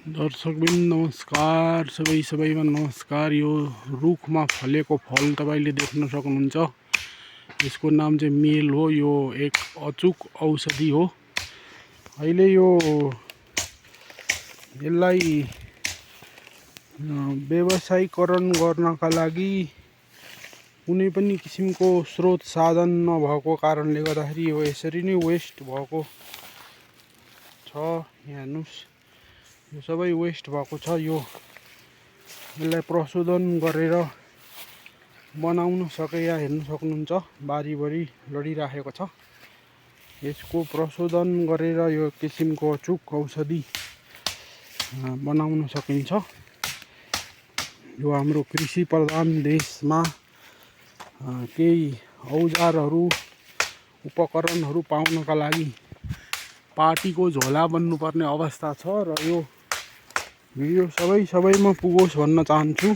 दर्शकबिन नमस्कार, सबैमा नमस्कार। यो रुखमा फलेको फल तपाईले देख्न सक्नुहुन्छ। यसको नाम चाहिँ मेल हो। यो एक अचूक औषधि हो। अहिले यसलाई व्यवसायीकरण गर्नका लागि कुनै पनि किसिमको स्रोत साधन नभएको कारणले गर्दाखेरि यो यसरी नै वेस्ट भएको छ। यहाँ हेर्नुस्, यो सबै वेस्ट भएको छ। यसलाई प्रशोधन गरेर बनाउन सके या हेर्न सक्नुहुन्छ, बारीभरि लडिराखेको छ। यसको प्रशोधन गरेर यो किसिमको अचूक औषधि बनाउन सकिन्छ। यो हाम्रो कृषि प्रधान देशमा केही औजारहरू उपकरणहरू पाउनका लागि पार्टीको झोला बन्नुपर्ने अवस्था छ। र यो भिडियो सबैमा पुगोस् भन्न चाहन्छु।